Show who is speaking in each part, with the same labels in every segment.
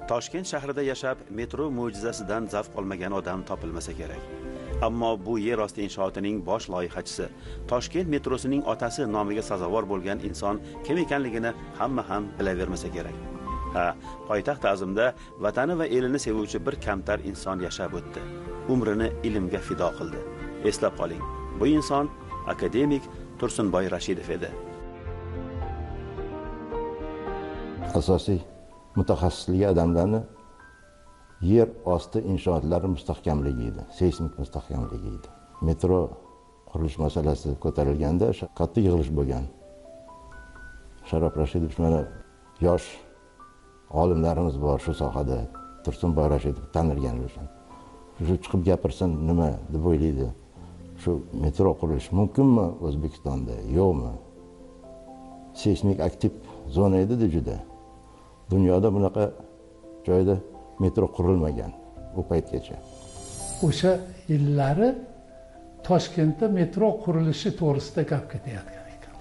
Speaker 1: Toshkent shahrida yashab, metro mo'jizasidan zavq olmagan odam topilmasa kerak. Ammo bu yer osti inshootining bosh loyihachisi, Toshkent metrosining otasi nomiga sazovor bo'lgan inson kim ekanligini hamma ham bilavermasa kerak. Ha, poytaxt Azimda vatani va elini sevuvchi bir kamtar inson yashab o'tdi. Umrini ilmga fido qildi. Eslab qoling, bu inson akademik Tursunboy Rashidov edi.
Speaker 2: Asosiy mutaxassisligi odamlarni yer osti inshootlari mustahkamligi edi, seysmik mustahkamligi edi. Metro qurilish masalasi ko'tarilganda qattiq yig'ilish bo'lgan. Sharof Rashidov mana yosh olimlarimiz bor shu sohada. Tursunboy Rashidov tanilgan o'shan. Shu chiqib gapirsin nima deb o'ylaydi. Shu metro qurilish mumkinmi O'zbekistonda, yo'qmi? Seysmik aktiv zona edi juda. Dunyoda bunaqa joyda metro qurilmagan u paytgacha.
Speaker 3: O'sha yillari Toshkentda metro qurilishi to'g'risida gap ketayotgan ekan.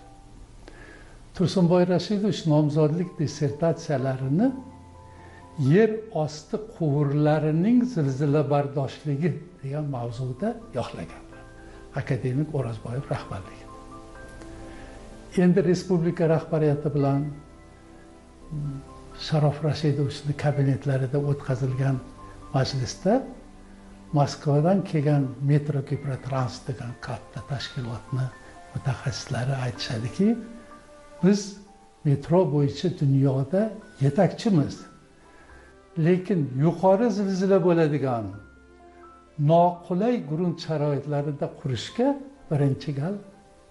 Speaker 3: Tursunboy Rashidov nomzodlik dissertatsiyalarini yer osti quvurlarining zilzilabardoshligi degan mavzuda yoqlaganlar. Akademik O'rozboyev rahbarligida. Endi respublika rahbariyati bilan Sharof Rashidovning kabinetlarida o'tkazilgan majlisda Moskvadan kelgan Metro Giprotrans degan katta tashkilotni mutaxassislari aytishadiki, biz metro bo'yicha dunyoda yetakchimiz. Lekin yuqori zilzila bo'ladigan noqulay grunt sharoitlarida qurishga birinchi gal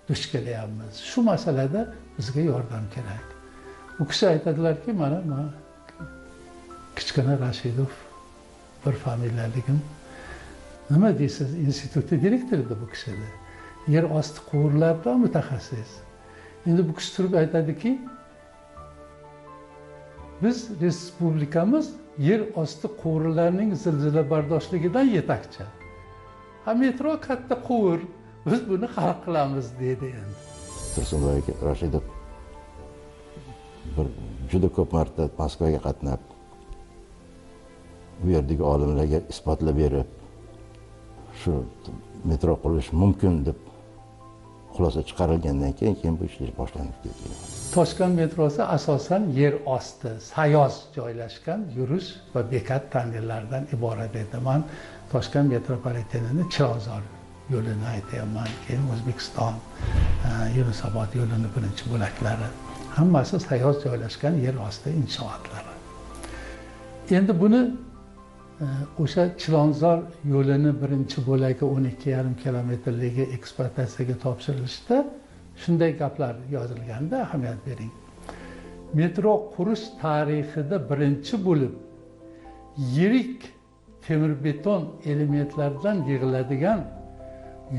Speaker 3: duch kelyapmiz. Shu masalada bizga yordam kerak. U kishi aytadilarki, mana kichkina Rashidov bir familiyaligim. Nima deysiz? Institutning direktori edi bu kishi. Yer osti quvurlarida mutaxassis. Endi bu kishi turib aytadiki, biz respublikamiz yer osti quvurlarining zilzilabardosligidan yetakchi. Ha, metro katta quvur, biz buni hal qilamiz dedi endi.
Speaker 2: Tursunboy Rashidov juda ko'p marta Moskvaga qatnab, bu yerdagi olimlarga isbotlab berib, shu metro qurilish mumkin deb xulosa chiqarilgandan keyin bu ishlar boshlanib ketgan.
Speaker 3: Toshkent metrosi asosan yer osti, sayoz joylashgan yurish va bekat tonnellaridan iborat edi. Men Toshkent metropolitenining Chilonzor yo'lini aytayapman, keyin O'zbekiston Yunusobod yo'lini birinchi bo'laklari. Hammasi sayoz joylashgan yer osti inshootlari. Endi buni o'sha Chilonzor yo'lini birinchi bo'lagi 12,5 kilometrligi ekspluatatsiyaga topshirilishda shunday gaplar yozilganda ahamiyat bering. Metro qurish tarixida birinchi bo'lib yirik temir beton elementlaridan yig'iladigan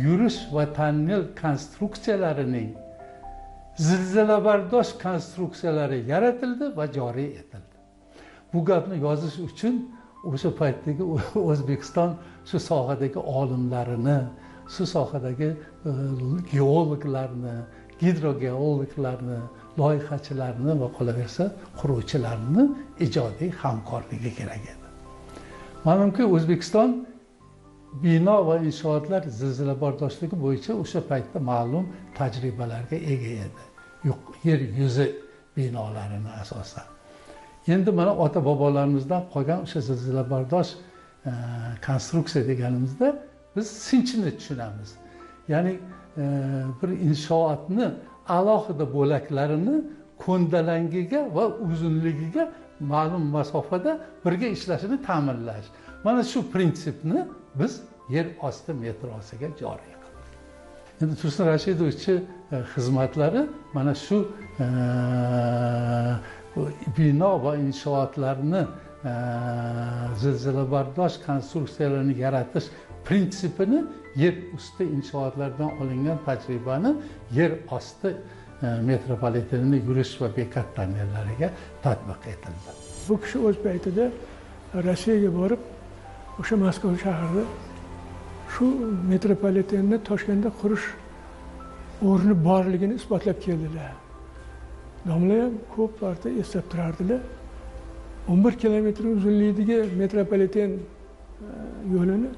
Speaker 3: yurish va tonnel konstruksiyalarining zilzilabardosh konstruksiyalari yaratildi va joriy etildi. Bu gapni yozish uchun o'sha paytdagi O'zbekiston shu sohadagi olimlarini, shu sohadagi geologlarni, gidrogeologlarni, loyihachilarni va qolaversa quruvchilarni ijodiy hamkorligi kerak edi. Ma'lumki, O'zbekiston bino va inshootlar zilzilabardoshligi bo'yicha o'sha paytda ma'lum tajribalarga ega edi. Yer yuzi binolarini asosan. Endi mana ota-bobolarimizdan qolgan o'sha zilzilabardosh konstruksiya deganimizda biz sinchni tushunamiz. Ya'ni bir inshootni alohida bo'laklarini ko'ndalangiga va uzunligiga ma'lum masofada birga ishlashini ta'minlash. Mana shu prinsipni biz yer osti metrosiga joriy qildik. Endi Tursun Rashidovning xizmatlari mana shu bino va inshootlarni zilzilabardosh konstruksiyalarni yaratish prinsipini yer usti inshootlardan olingan tajribani yer osti metropolitenining yurish va bekat tonnellariga tatbiq etildi.
Speaker 4: Bu kishi o'z paytida Rossiyaga borib, o'sha Moskva shahrida shu metropolitenni Toshkentda qurish o'rni borligini isbotlab keldilar. Domla ham ko'p marta eslab turardilar. 11 kilometr uzunligidagi metropoliten yo'lini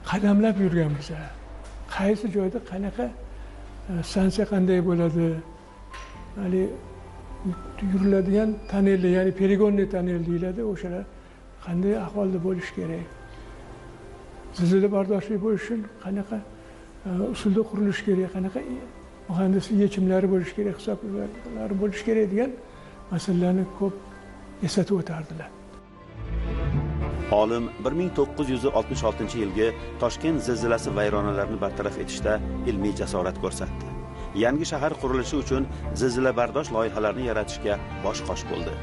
Speaker 4: qadamlab yurganmiz. Qaysi joyda qanaqa stansiya qanday bo'ladi, hali yuriladigan tonnellar, ya'ni perigonniy tonnel deyiladi, o'shalar qanday ahvolda bo'lishi kerak, zilzila bardoshli bo'lish uchun qanaqa usulda qurilishi kerak, qanaqa muhandislik yechimlari bo'lishi kerak, hisoblar bo'lishi kerak degan masalalarni ko'p eslatib o'tardilar.
Speaker 1: Olim 1966-yilgi Toshkent zilzilasi vayronalarini bartaraf etishda ilmiy jasorat ko'rsatdi. Yangi shahar qurilishi uchun zilzila bardosh loyihalarini yaratishga bosh-qosh bo'ldi.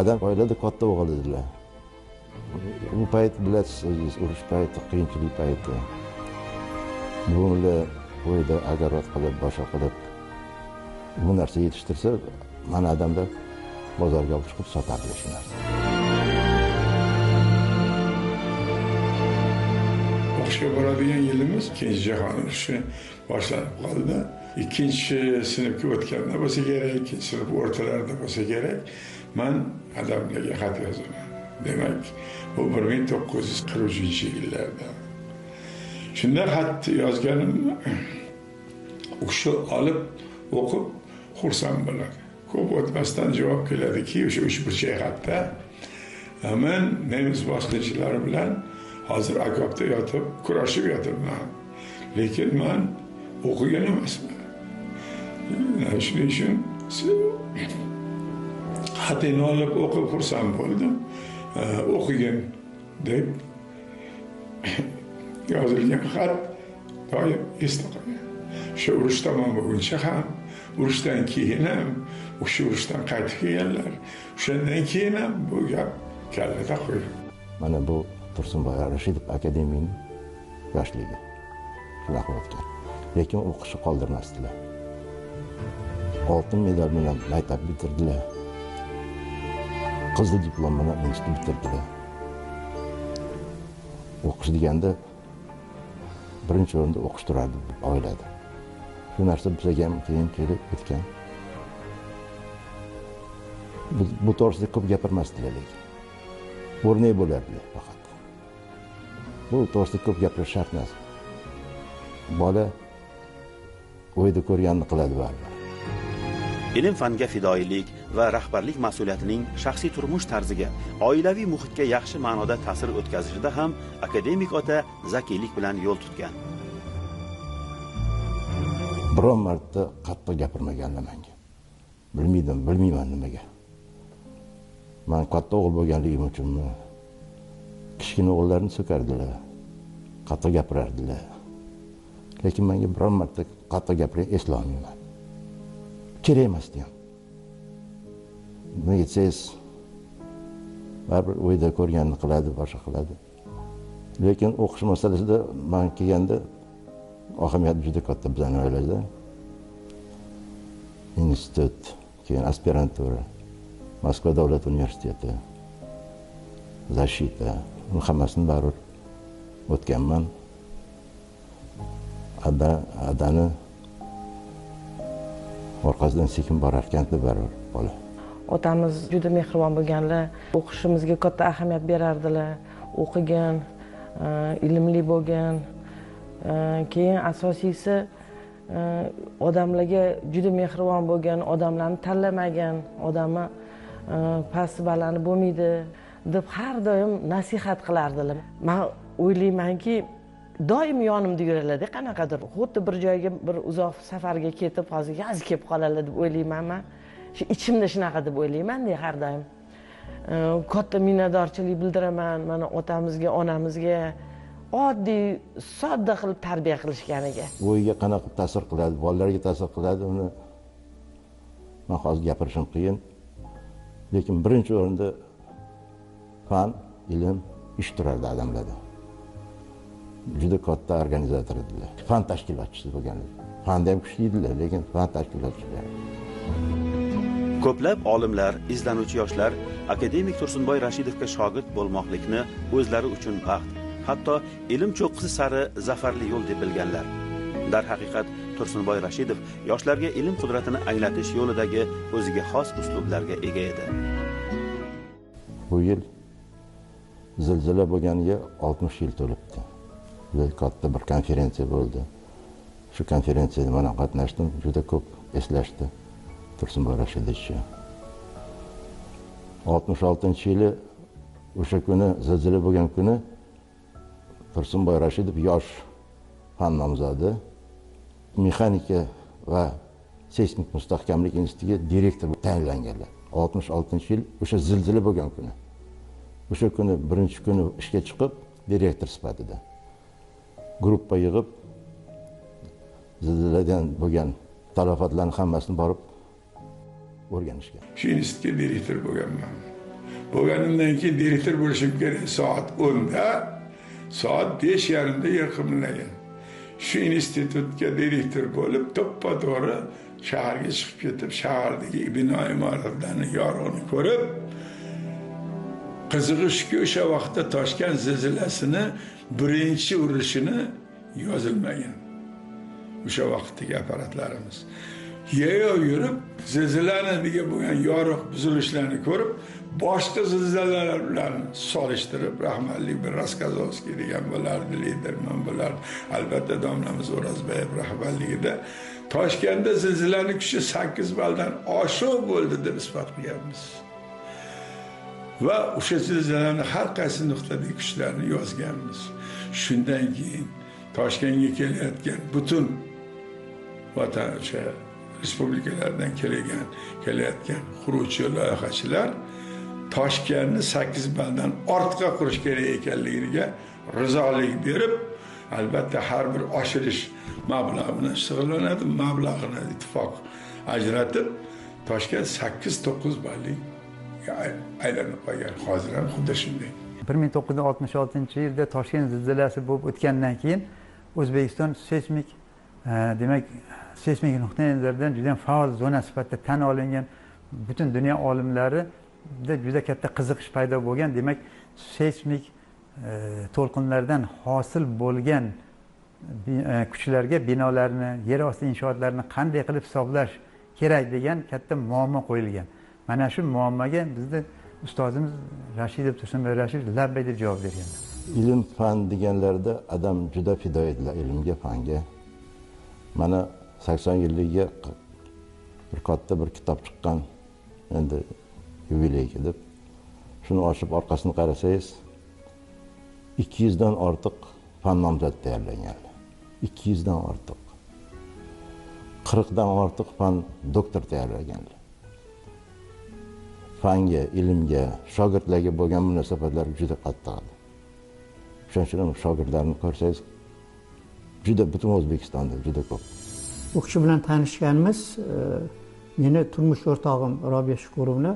Speaker 2: Adam oilada katta o'g'il edilar. Bu payt bilasiz, urush payti, qiyinchilik payti. Buvimlar qo'yda agarot qilib, boshqa qilib bu narsa yetishtirsa, mana adamlar bozorga olib chiqib sotardilar shu narsa.
Speaker 5: O'qishga boradigan yilimiz Ikkinchi jahon urushi boshlanib qoldi. Ikkinchi sinfga o'tganda bo'lsa kerak, ikkinchi sinf o'rtalarida bo'lsa kerak, men adamlarga xat yozaman. Demak, bu 1940-yillarda. Shunda xat yozganimni o'sha olib o'qib xursand bo'ladi. Ko'p o'tmasdan javob keladiki, o'sha ushbu xatda men nemis bosqinchilari bilan hozir okopda yotib, kurashib yotibman. Lekin men o'qigan emasman. Shuning uchun xatini olib o'qib xursand bo'ldim. O'qigan deb yozilgan xat doim esda qolgan. Shu urush tamom bo'lguncha ham, urushdan keyin ham, o'sha urushdan qaytib kelganlar, o'shandan keyin ham bu gap kallada qo'ydi.
Speaker 2: Mana bu Tursunboy Rashidov akademiyaning yoshligi shunaqa o'tgan. Lekin o'qishni qoldirmasdilar. Oltin medal bilan maktab bitirdilar. Qizil diplom bilan institut bitirdilar. O'qish deganda birinchi o'rinda o'qish turardi oilada. Shu narsa bizga ham keyin kelib o'tgan. Bu to'g'risida ko'p gapirmasdilar lekin. O'rnak bo'lardilar faqat. Bu to'g'risida ko'p gapirish shart emas. Bola o'yda ko'rganini qiladi baribir.
Speaker 1: Ilm fanga fidoyilik va rahbarlik mas'uliyatining shaxsiy turmush tarziga, oilaviy muhitga yaxshi ma'noda ta'sir o'tkazishida ham akademik ota zakiylik bilan yo'l tutgan.
Speaker 2: Biron marta qattiq gapirmaganlar menga. Bilmayman nimaga. Men katta o'g'il bo'lganligim uchunmi, kichkina o'g'illarni so'kardilar, qattiq gapirardilar. Lekin menga biron marta qattiq gapirgan eslolmayman. Kerak emas deyam. Nima aytsangiz, baribir o'yda ko'rganini qiladi, boshqa qiladi. Lekin o'qish masalasida men kelganda ahamiyat juda katta bizning oilada. Institut, keyin aspirantura, Moskva davlat universiteti, Zashita, hammasini baribir o'tganman. Adani orqasidan sekin borar ekanda baribir bola.
Speaker 6: Otamiz juda mehribon bo'lganlar, o'qishimizga katta ahamiyat berardilar, o'qigan, ilmli bo'lgan. Keyin asosiysi odamlarga juda mehribon bo'lgan, odamlarni tanlamagan, odamni past balani bo'lmaydi deb har doim nasihat qilardilar. Men o'ylaymanki, doim yonimda yuradilar, qanaqadir xuddi bir joyga bir uzoq safarga ketib, hozir yozib kelib qoladilar deb o'ylayman. Men shu ichimda shunaqa deb o'ylayman-da har doim. Katta minnatdorchilik bildiraman mana otamizga, onamizga, oddiy, sodda qilib tarbiya qilishganiga.
Speaker 2: O'yiga qanaqa ta'sir qiladi, bolalarga ta'sir qiladi, uni men hozir gapirishim qiyin. Lekin birinchi o'rinda fan, ilm, ish turardi odamlarda. Juda katta organizator edilar. Fan tashkilotchisi bo'lganlar. Fanda ham kuchli edilar, lekin fan tashkilotchilari.
Speaker 1: Ko'plab olimlar, izlanuvchi yoshlar akademik Tursunboy Rashidovga shogird bo'lmoqlikni o'zlari uchun baxt, hatto ilm cho'qqisi sari zafarli yo'l deb bilganlar. Darhaqiqat Tursunboy Rashidov yoshlarga ilm qudratini anglatish yo'lidagi o'ziga xos uslublarga ega edi.
Speaker 2: bu yil zilzila bo'lganiga 60 yil to'libdi. Juda katta bir konferensiya bo'ldi. Shu konferensiyada men qatnashdim, juda ko'p eslashdi Tursunboy Rashidovich. 66-yili o'sha kuni zilzila bo'lgan kuni Tursunboy Rashidov yosh fan nomzodi mexanika va seysmik mustahkamlik institutiga direktor tayinlanganlar. 66-yil o'sha zilzila bo'lgan kuni. O'sha kuni birinchi kuni ishga chiqib direktor sifatida gruppa yig'ib zilziladan bo'lgan talofatlarning hammasini borib o'rganishgan.
Speaker 5: Shu institutga direktor bo'lganman. Bo'lganimdan keyin direktor bo'lishim kerak soat 10da, soat 5:30da yer qimirlagan. Shu institutga direktor bo'lib, to'ppa-to'g'ri shaharga chiqib ketib, shahardagi bino imoratlarni yorug'ini ko'rib, qizig'ishki o'sha vaqtda Toshkent zilzilasini birinchi urishini yozilmagan. O'sha vaqtdagi apparatlarimiz. Yayov yurib, zilzilani degan bo'lgan yorug' buzilishlarni ko'rib, boshqa zilzilalar bilan solishtirib, rahmatli bir Raskazovskiy degan bo'lardi, liderman bo'lardi. Albatta domlamiz O'razbayev rahbarligida Toshkentda zilzilaning kuchi 8 balldan oshiq bo'ldi deb isbot qilganmiz. Va o'sha zilzilaning har qaysi nuqtadagi kuchlarini yozganmiz. Shundan keyin Toshkentga kelayotgan butun vatan o'sha respublikalardan kelayotgan quruvchi loyihachilar Toshkentni 8 balldan ortga qurish kerak ekanligiga rizolik berib, albatta har bir oshirish mablag'i bilan shug'ullanadi. Mablag'ini ittifoq ajratib, Toshkent 8-9 ballik aylanib qolgan. Hozir ham xuddi shunday.
Speaker 7: 1966-yilda Toshkent zilzilasi bo'lib o'tgandan keyin O'zbekiston seysmik demak seysmik nuqtai nazardan juda faol zona sifatida tan olingan, butun dunyo olimlarida juda katta qiziqish paydo bo'lgan. Demak, seysmik to'lqinlardan hosil bo'lgan kuchlarga binolarni, yer osti inshootlarini qanday qilib hisoblash kerak degan katta muammo qo'yilgan. Mana shu muammoga bizni ustozimiz Rashidov, Tursunboy Rashidov labbay deb javob berganlar.
Speaker 2: Ilm fan deganlarda adam juda fido edilar ilmga, fanga. Mana 80 yilligiga bir katta bir kitob chiqqan, endi yubileyga deb. Shuni ochib orqasini qarasangiz 200 dan ortiq fan nomzod tayyorlangan. 200 dan ortiq. 40 dan ortiq fan doktor tayyorlaganlar. Fanga, ilmga, shogirdlarga bo'lgan munosabatlar juda qattiq. Shuning uchun shogirdlarni ko'rsangiz juda butun O'zbekistonda juda ko'p.
Speaker 8: U kishi bilan tanishganimiz meni turmush o'rtog'im Robiya Shukurovni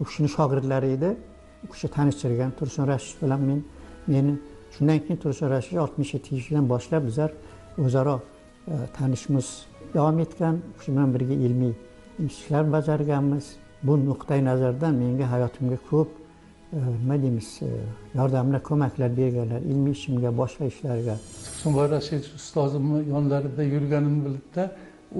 Speaker 8: u kishini shogirdlari edi. U kishi tanishtirgan Tursun Rashidov bilan meni shundan keyin Tursun Rashidov 67-yildan boshlab bizlar o'zaro tanishimiz davom etgan. U kishi bilan birga ilmiy ishlar bajarganmiz. Bu nuqtai nazardan menga hayotimga ko'p nima deymiz, yordamlar, ko'maklar berganlar, ilmiy ishimga, boshqa ishlarga.
Speaker 3: Tursunboy Rashidov ustozimni yonlarida yurganimni bilibda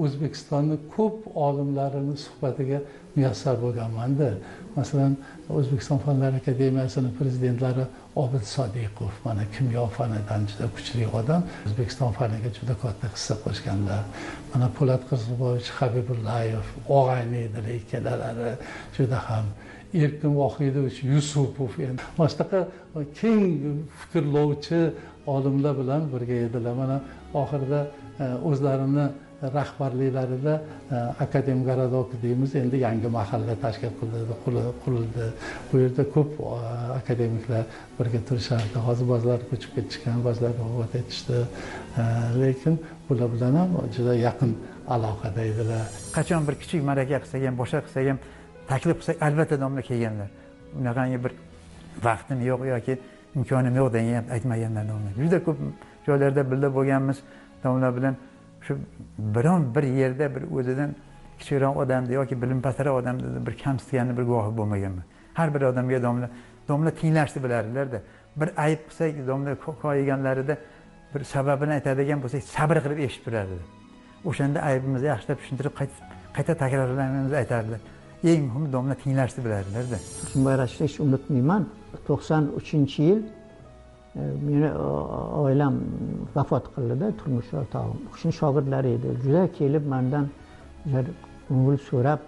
Speaker 3: O'zbekistonni ko'p olimlarini suhbatiga muyassar bo'lganman-da. Masalan, O'zbekiston Fanlar akademiyasining prezidentlari Obid Sodiqov, mana kimyo fanidan juda kuchli odam, O'zbekiston faniga juda katta hissa qo'shganlar. Mana Po'lat Qirg'izboyevich, Habibullayev, og'ayni edilar ikkalalari, juda ham Erkin Vohidovich Yusupov, endi mana shunaqa keng fikrlovchi olimlar bilan birga edilar. Mana oxirida o'zlarini rahbarliklarida Akadem Garadok deymiz, endi yangi mahalla tashkil qurildi. Bu yerda ko'p akademiklar birga turishardi. Hozir ba'zilar ko'chib ketishgan, ba'zilar vafot etishdi. Lekin bular bilan ham juda yaqin aloqada edilar.
Speaker 7: Qachon bir kichik maraka qilsak ham, boshqa qilsak ham, taklif qilsak albatta domla kelganlar. Unaqangi bir vaqtim yo'q yoki imkonim yo'q degan ham aytmaganlar domla. Juda ko'p joylarda birga bo'lganmiz domla bilan. Shu biron bir yerda bir o'zidan kichikroq odamni yoki bilim pastroq odamni bir kamsitganni bir guvohi bo'lmaganman. Har bir odamga domla tinglashni bilardilar-da. Bir ayb qilsak domla ko'yganlarida bir sababini aytadigan bo'lsak, sabr qilib eshitib turardilar. O'shanda aybimizni yaxshilab tushuntirib qayta takrorlamaymiz aytardilar. eng muhimi domla tinglashni biladilarda.
Speaker 8: Tursunboy Rashidni hech unutmayman. 93-yil meni oilam vafot qildida, turmush o'rtog'im. U kishini shogirdlari edi. Juda kelib mendan ko'ngil so'rab,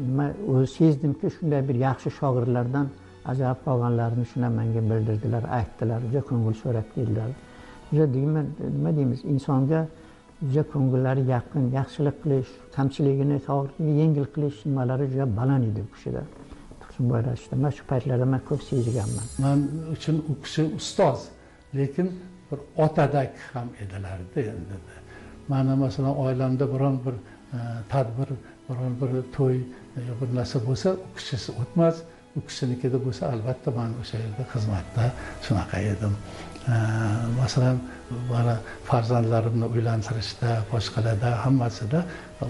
Speaker 8: nima o'zi sezdimki, shunday bir yaxshi shogirdlardan ajrab qolganlarini shuna menga bildirdilar, aytdilar, juda ko'ngil so'rab keldilar. Juda nima deymiz, insonga juda ko'ngillari yaqin, yaxshilik qilish, kamchiligini, yengil qilish nimalari juda baland edi u kishida. Tursunboy Rashidda mana shu paytlarda men ko'p sezganman.
Speaker 3: Men uchun u kishi ustoz, lekin bir otadek ham edilar-da endi. Mana masalan oilamda biron bir tadbir, biron bir to'y, bir narsa bo'lsa, u kishisi o'tmas. U kishinikida bo'lsa, albatta men o'sha yerda xizmatda shunaqa edim. Masalan, mana farzandlarimni uylantirishda, boshqalarda hammasida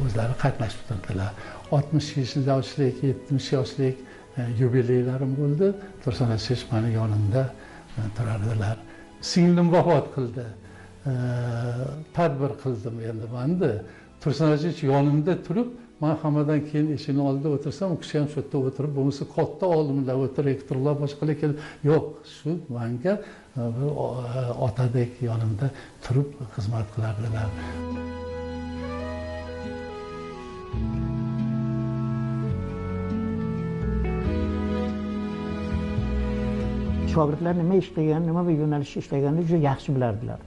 Speaker 3: o'zlari qatnashib turdilar. 60 yoshlik, 70 yoshlik yubileylarim bo'ldi. Tursun Rashid meni yonimda turardilar. Singlim vafot qildi. Tadbir qildim endi menda. Tursun Rashid yonimda turib, men hammadan keyin eshikning oldida o'tirsam, u kishi ham shu yerda o'tirib, bo'lmasa katta olimlar o'tirib, rektorlar boshqalar kelib, yo'q, shu menga otadek yonimda turib xizmat qilardilar.
Speaker 8: Shogirdlar nima ish qilgan, nima bir yo'nalishda ishlaganini juda yaxshi bilardilar.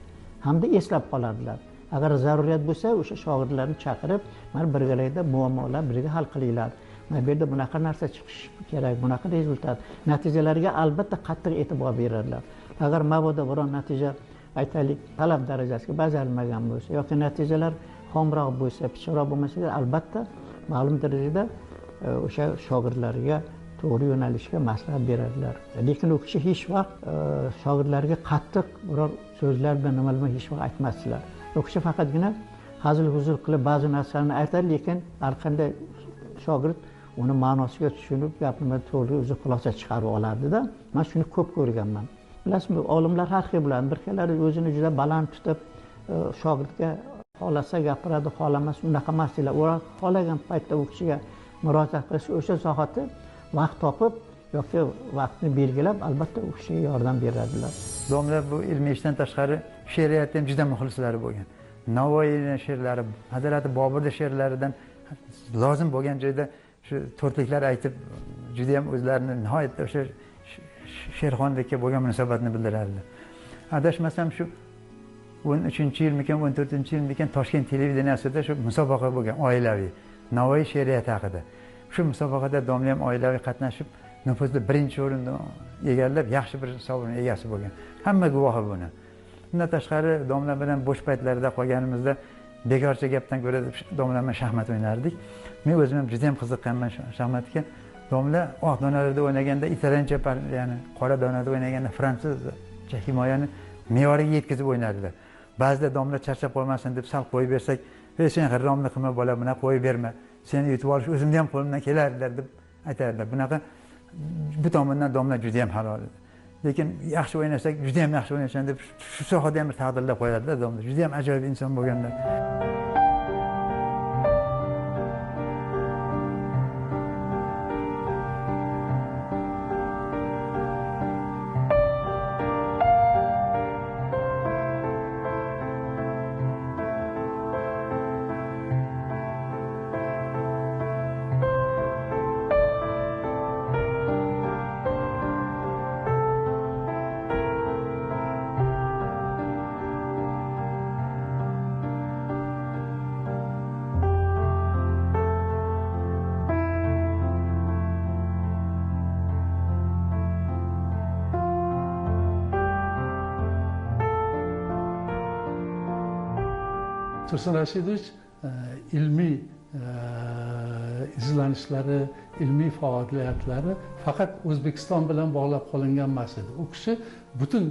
Speaker 8: Hamda eslab qolardilar. Agar zaruriyat bo'lsa, o'sha shogirdlarni chaqirib, mana birgalikda muammolar birga hal qilinglar. Mana bu yerda bunaqa narsa chiqishi kerak, bunaqa rezultat. Natijalarga albatta qattiq e'tibor beradilar. Agar mabodo biron natija, aytaylik, talab darajasiga bajarilmagan bo'lsa yoki natijalar xomroq bo'lsa, pichoqroq bo'lmasa, albatta ma'lum darajada o'sha shogirdlarga to'g'ri yo'nalishga maslahat beradilar. Lekin u kishi hech vaqt shogirdlarga qattiq biror so'zlar bilan nimalar hech vaqt aytmasdilar. U kishi faqatgina hazil-huzul qilib ba'zi narsalarni aytadi, lekin har qanday shogird uni ma'nosiga tushunib, gapni to'g'ri o'zi xulosa chiqarib olardi-da. Men shuni ko'p ko'rganman. Bilasizmi, olimlar har xil bo'ladi. Bir xillari o'zini juda baland tutib, shogirdga xolasa gapiradi, xohlamas unaqa emas deydilar. Ular xolagan paytda u kishiga murojaat qilish, o'sha sohada vaqt topib yoki vaqtni belgilab, albatta u kishiga yordam beradilar.
Speaker 7: Domla bu ilmiy ishdan tashqari she'riyatda ham juda muxlislari bo'lgan. Navoiyning she'rlari, Hazrati Boburning she'rlaridan lozim bo'lgan joyda shu to'rtliklar aytib, juda ham o'zlarini nihoyatda o'sha Sherxondagi bo'lgan munosabatni bildirardilar. Adashmasam shu 13-yilmikan, 14-yilmikan Toshkent televideniyasida shu musobaqa bo'lgan oilaviy Navoiy she'riyati haqida. Shu musobaqada domla ham oilaviy qatnashib, nufuzda birinchi o'rinni egallab, yaxshi bir sovrin egasi bo'lgan. Hamma guvohi buni. Bundan tashqari domla bilan bo'sh paytlarida qolganimizda bekorcha gapdan ko'ra domla bilan shaxmat o'ynardik. Men o'zim ham juda ham qiziqqanman shaxmatga. Domla oq donalarda o'ynaganda, italyancha, ya'ni qora donada o'ynaganda fransuzcha himoyani me'yoriga yetkazib o'ynardilar. Ba'zida domla charchab qolmasin deb sal qo'yib bersak, sen g'irromni qilma bola, buni qo'yib berma. Seni yutib olish o'zimda ham qo'limdan kelardilar deb aytardilar. Bunaqa bu tomondan domla juda ham halol. Lekin yaxshi o'ynasak, juda ham yaxshi o'ynaysan deb shu sohada ham bir taqdirlab qo'yadilar domla. Juda ham ajoyib inson bo'lganlar.
Speaker 3: Tursun Rashidovich ilmiy izlanishlari, ilmiy faoliyatlari faqat O'zbekiston bilan bog'lab qolingan emas edi. U kishi butun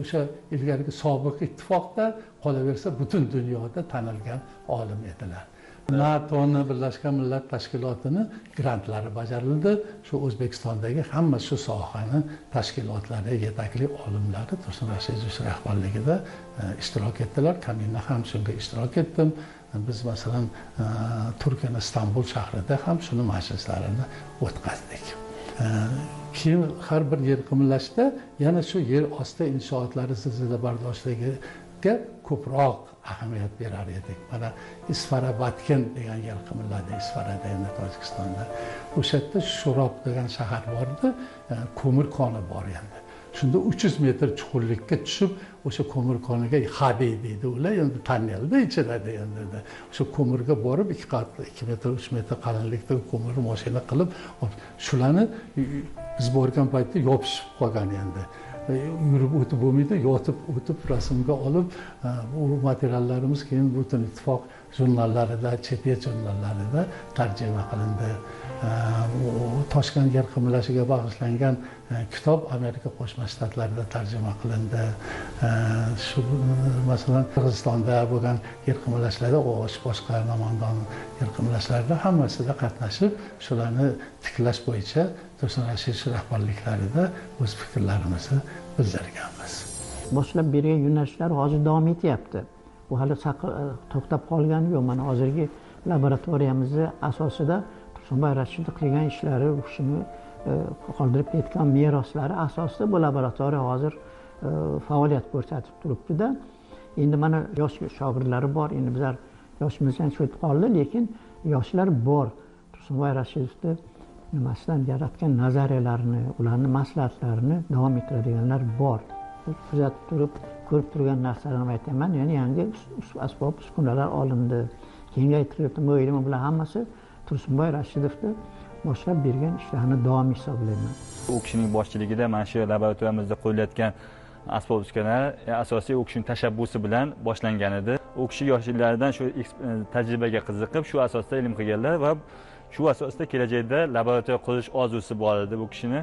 Speaker 3: o'sha ilgarigi sobiq ittifoqda qolaversa butun dunyoda tanilgan olim edilar. NATO'ni, Birlashgan Millat Tashkilotini grantlari bajarildi. Shu O'zbekistondagi hamma shu sohani tashkilotlari yetakli olimlari Tursun Rashidovich rahbarligida ishtirok etdilar. Kamina ham shunga ishtirok etdim. biz masalan Turkiyaning Istanbul shahrida ham shuni majlislarini o'tkazdik. Keyin har bir yer qimirlashda yana shu yer osti inshootlari zilzila bardoshliligiga ko'proq ahamiyat berar edik. Mana Isfarabatkin degan yer qimirladi, Isfarada endi Tojikistonda. O'sha yerda Shuroq degan shahar bor edi, ko'mir koni bor endi. Shunda 300 metr chuqurlikka tushib, o'sha ko'mir koniga Xabi deydi ular, endi tonnelda ichiladi endi. O'sha ko'mirga borib 2 qatli 2 metr 3 metr qalinlikda ko'mir mashina qilib, shularni biz borgan paytda yopishib qolgan endi. Yurib o'tib bo'lmaydi, yotib o'tib rasmga olib, bu materiallarimiz keyin butun ittifoq jurnallarida, chet el jurnallarida tarjima qilindi. Toshkent yer qimirlashiga bag'ishlangan kitob Amerika Qo'shma Shtatlarida tarjima qilindi. Shu masalan Qirg'izistonda bo'lgan yer qimirlashlarda, boshqa Namangan yer qimirlashlarida hammasida qatnashib, shularni tiklash bo'yicha Tursun Rashid rahbarliklarida o'z fikrlarimizni bildirganmiz.
Speaker 8: Boshlab bergan yo'nalishlar hozir davom etyapti. Bu hali to'xtab qolgani yo'q. Mana hozirgi laboratoriyamizni asosida Tursunboy Rashidov qilgan ishlari, shuni qoldirib ketgan meroslari asosida bu laboratoriya hozir faoliyat ko'rsatib turibdi-da. Endi mana yosh shogirdlari bor. Endi bizlar yoshimizdan cho'tib qoldi, lekin yoshlar bor. Tursunboy Rashidovni nimasidan yaratgan nazariyalarini, ularning maslahatlarini davom ettiradiganlar bor. Kuzatib turib, ko'rib turgan narsalarimni aytaman. Ya'ni yangi asbob uskunalar olindi, kengaytirildi. Bu ilm bilan hammasi Tursunboy Rashidovni boshlab bergan ishlarni davom hisoblayman.
Speaker 9: U kishining boshchiligida mana shu laboratoriyamizda qo'yilayotgan asbob uskunalar asosiy u kishining tashabbusi bilan boshlangan edi. U kishi yoshliklaridan shu tajribaga qiziqib, shu asosda ilm qilganlar va shu asosda kelajakda laboratoriya qurish orzusi bor edi bu kishini.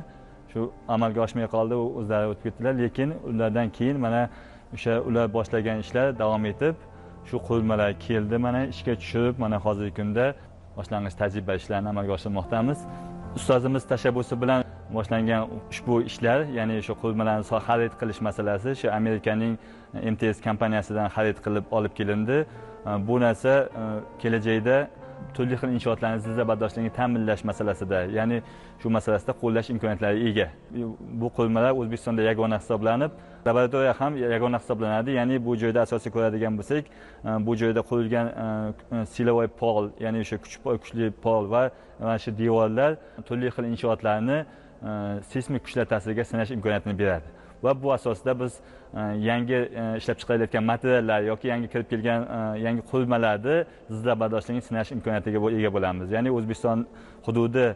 Speaker 9: Shu amalga oshmay qoldi, o'zlari o'tib ketdilar, lekin ulardan keyin mana o'sha ular boshlagan ishlar davom etib, shu qurilmalar keldi, mana ishga tushib, mana hozirgi kunda boshlang'ich tajriba ishlarini amalga oshirmoqdamiz. Ustozimiz tashabbusi bilan boshlangan ushbu ishlar, ya'ni shu qurilmalarni xarid qilish masalasi shu Amerikaning MTS kompaniyasidan xarid qilib olib kelindi. Bu narsa kelajakda turli xil inshootlarni zilzila bardoshligini ta'minlash masalasida, ya'ni shu masalasida qo'llash imkoniyatlariga ega. Bu qurilmalar O'zbekistonda yagona hisoblanib, laboratoriya ham yagona hisoblanadi. Ya'ni bu joyda asosiy ko'radigan bo'lsak, bu joyda qurilgan silovoy pol, ya'ni o'sha kuchli pol va mana shu devorlar turli xil inshootlarni seysmik kuchlar ta'siriga sinash imkoniyatini beradi. Va bu asosida biz yangi ishlab chiqarilayotgan materiallar yoki yangi kirib kelgan yangi qurilmalarni zilzila bardoshligini sinash imkoniyatiga ega bo'lamiz. Ya'ni O'zbekiston hududi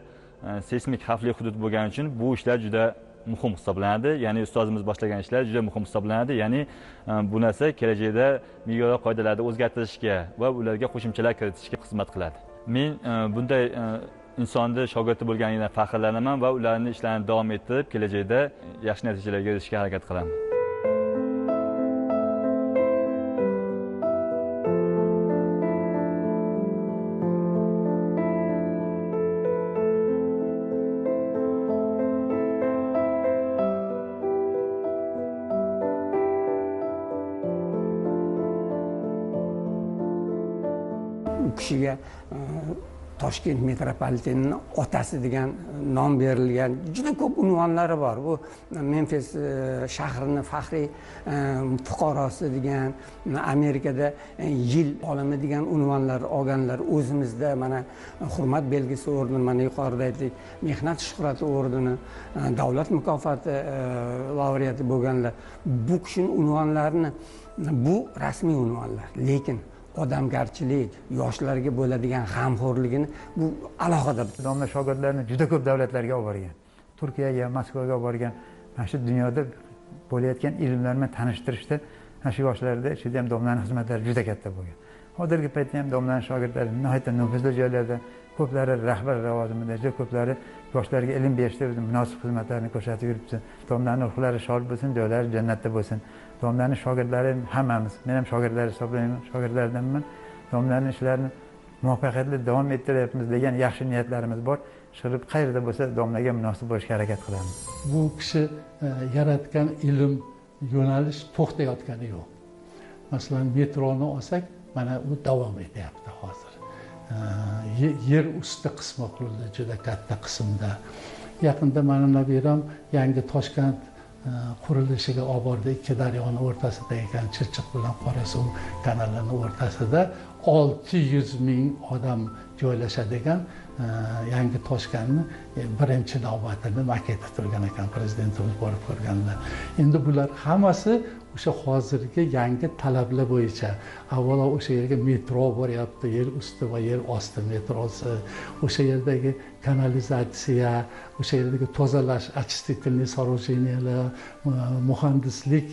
Speaker 9: seysmik xavfli hudud bo'lgani uchun bu ishlar juda muhim hisoblanadi. Ya'ni ustozimiz boshlagan ishlar juda muhim hisoblanadi. Ya'ni bu narsa kelajakda me'yorlar qoidalarni o'zgartirishga va ularga qo'shimchalar kiritishga xizmat qiladi. Men bunday insonni shogirdi bo'lganidan faxrlanaman va ularning ishlarini davom ettirib, kelajakda yaxshi natijalarga erishishga harakat qilaman.
Speaker 10: U kishiga Toshkent metropolitenining otasi degan nom berilgan juda ko'p unvonlari bor. Bu Memfis shahrining faxriy fuqarosi degan, Amerikada yil olimi degan unvonlar olganlar, o'zimizda mana hurmat belgisi o'rnini, mana yuqorida aytdik, mehnat shuhrati o'rnini, davlat mukofoti laureati bo'lganlar. Bu kishining unvonlarini, bu rasmiy unvonlar, lekin odamgarchilik, yoshlarga bo'ladigan g'amxo'rligini bu alohida.
Speaker 7: Domla shogirdlarni juda ko'p davlatlarga olib borgan. Turkiyaga, Moskvaga olib borgan. Mana shu dunyoda bo'layotgan ilmlar bilan tanishtirishda mana shu yoshlarda ichida ham domlaning xizmatlari juda katta bo'lgan. Hozirgi paytda ham domlaning shogirdlari nihoyatda nufuzli joylarda, ko'plari rahbar lavozimida, juda ko'plari yoshlarga ilm berishda munosib xizmatlarni ko'rsatib yuribdi. Domlaning ruhlari shod bo'lsin, joylari jannatda bo'lsin. Domlaning shogirdlari hammamiz, men ham shogirdlar hisoblayman, shogirdlardanman. Domlaning ishlarini muvaffaqiyatli davom ettiryapmiz degan yaxshi niyatlarimiz bor. Shirib qayerda bo'lsa domlaga munosib bo'lishga harakat qilamiz.
Speaker 3: Bu kishi yaratgan ilm yo'nalish to'xtayotgani yo'q. Masalan, metroni olsak, mana u davom etyapti hozir. Yer usti qismi qurildi juda katta qismda. Yaqinda mani nabiram yangi Toshkent qurilishiga olib bordi. Ikki daryoni o'rtasida ekan, Chirchiq bilan Qorasuv kanalining o'rtasida 600 ming odam joylashadigan yangi Toshkentni birinchi navbatida maketi turgan ekan, prezidentimiz borib ko'rganda. Endi bular hammasi o'sha hozirgi yangi talablar bo'yicha. Avvalo o'sha yerga metro boryapti, yer usti va yer osti metrosi, o'sha yerdagi kanalizatsiya, o'sha yerdagi tozalash, очистительный сооружениялар, muhandislik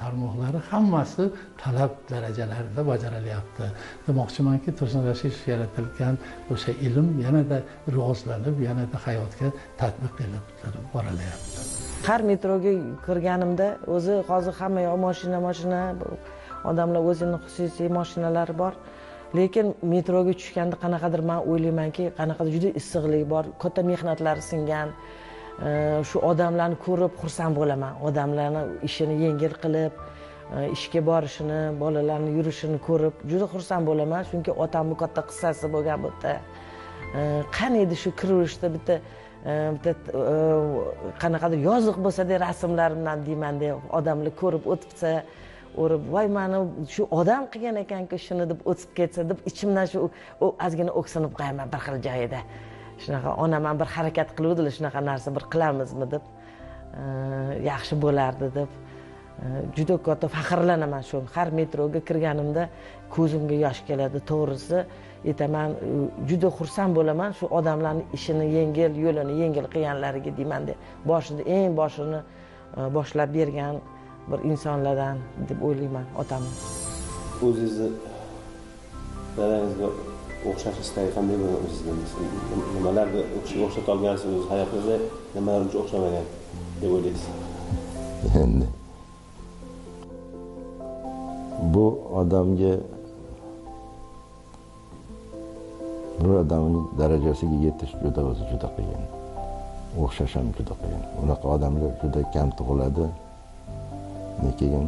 Speaker 3: tarmoqlari hammasi talab darajalarida bajarilyapti. Demoqchimanki, Tursun Rashidov yaratilgan o'sha ilm yanada rivojlanib, yanada hayotga tatbiq qilib borilyapti.
Speaker 6: Har metroga kirganimda o'zi hozir hamma yoq mashina, odamlar o'zining xususiy mashinalari bor. Lekin metroga tushganda qanaqadir men o'ylaymanki, qanaqadir juda issiqlik bor, katta mehnatlari singan. Shu odamlarni ko'rib xursand bo'laman. Odamlarning ishini yengil qilib, ishga borishini, bolalarning yurishini ko'rib juda xursand bo'laman, chunki otamning katta qissasi bo'lgan bu yerda. Qani edi shu kirishda bitta qanaqadir yoziq bo'lsa-da rasmlarimdan deyman-da, odamlar ko'rib o'tibsa, o'rib, voy meni shu odam qilgan ekan-ku shuni deb o'tib ketsa deb ichimdan shu ozgina o'ksinib qo'yaman bir xil joyida. Shunaqa onam ham bir harakat qiluvdilar, shunaqa narsa bir qilamizmi deb, yaxshi bo'lardi deb. Juda katta faxrlanaman shu. Har metroga kirganimda ko'zimga yosh keladi, to'g'risi. Aytaman, juda xursand bo'laman shu odamlarning ishini yengil, yo'lini yengil qilganlariga deyman-da. Boshida eng boshini boshlab bergan bir insonlardan deb o'ylayman otamni.
Speaker 11: O'zingizni dadangizga o'xshash istagi qanday bo'lgan o'zingizga? Nimalarga o'xshata olgansiz o'z hayotingizda, nimalar uchun o'xshamagan deb o'ylaysiz?
Speaker 2: Endi bu odamga bir odamning darajasiga yetish juda qiyin. O'xshash ham juda qiyin. Unaqa odamlar juda kam tug'iladi. Lekin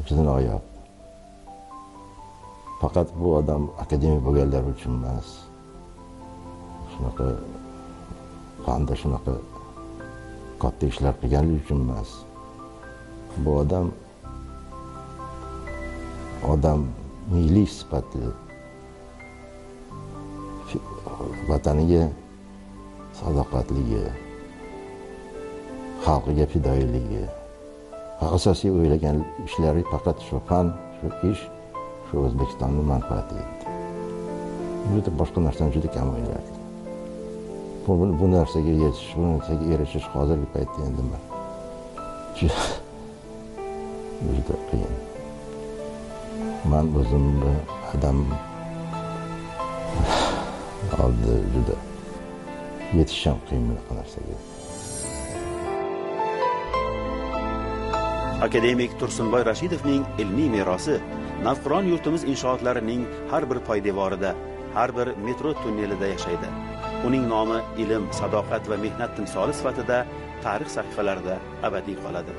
Speaker 2: juda noyob. Faqat bu odam akademik bo'lganlar uchun emas. Shunaqa fanda shunaqa katta ishlar qilganlik uchun emas. Bu odam milliy sifatli, vataniga sadoqatligi, xalqiga fidoyiligi, asosiy o'ylagan ishlari faqat shu fan, shu ish, shu O'zbekistonning manfaati edi. Juda boshqa narsani juda kam o'ylardi. Bu narsaga yetish, bu narsaga erishish hozirgi paytda endi juda qiyin. Men o'zimni adam oldi juda yetishim qiyin bunaqa narsaga.
Speaker 1: Akademik Tursunboy Rashidovning ilmiy merosi navqiron yurtimiz inshootlarining har bir poydevorida, har bir metro tunnelida yashaydi. Uning nomi ilm, sadoqat va mehnat timsoli sifatida tarix sahifalarida abadiy qoladi.